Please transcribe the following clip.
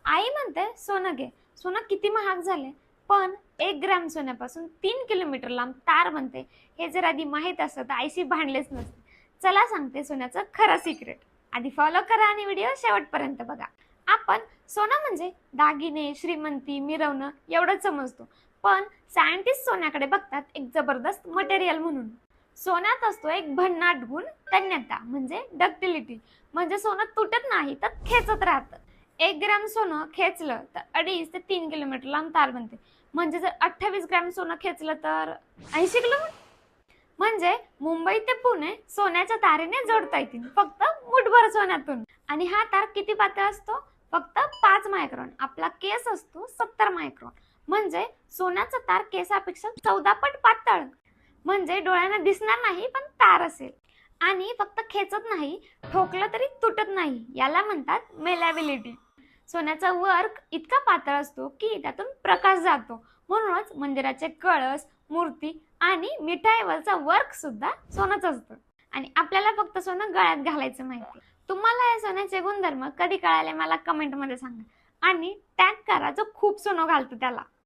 आई म्हणते सोनं घे. सोनं किती महाग झाले, पण 1 ग्रॅम सोन्यापासून 3 किलोमीटर लांब तार बनते हे जर आधी माहीत असतं तर आईशी भांडलेच नसते. चला सांगते सोन्याचं खरं सिक्रेट. आधी फॉलो करा आणि व्हिडिओ शेवटपर्यंत बघा. आपण सोनं म्हणजे दागिने, श्रीमंती, मिरवणं एवढंच समजतो, पण सायंटिस्ट सोन्याकडे बघतात एक जबरदस्त मटेरियल म्हणून. सोन्यात असतो एक भन्नाट गुण, तन्यता म्हणजे डक्टिलिटी. म्हणजे सोनं तुटत नाही तर खेचत राहतं. 1 ग्रॅम सोनं खेचलं तर 2.5 ते 3 किलोमीटर लांब तार बनते. म्हणजे जर 28 ग्रॅम सोनं खेचलं तर 80 किलोमीटर. म्हणजे मुंबई ते पुणे सोन्याच्या तारेने जोडता येतील फक्त मुठभर सोन्यातून. आणि हा तार किती पातळ असतो? फक्त 5 मायक्रॉन. आपला केस असतो 70 मायक्रॉन. म्हणजे सोन्याचा तार केसापेक्षा 14 पट पातळ. म्हणजे डोळ्यांना दिसणार नाही पण तार असेल. आणि फक्त खेचत नाही, ठोकलं तरी तुटत नाही. याला म्हणतात मेलॅबिलिटी. सोन्याचा वर्क इतका पातळ असतो की त्यातून प्रकाश जातो. म्हणूनच मंदिराचे कळस, मूर्ती आणि मिठाईवरचा वर्क सुद्धा सोनंच असतं. आणि आपल्याला फक्त सोनं गळ्यात घालायचं माहिती. तुम्हाला या सोन्याचे गुणधर्म कधी कळाले मला कमेंटमध्ये सांगा. आणि टॅग करा जो खूप सोनं घालतो त्याला.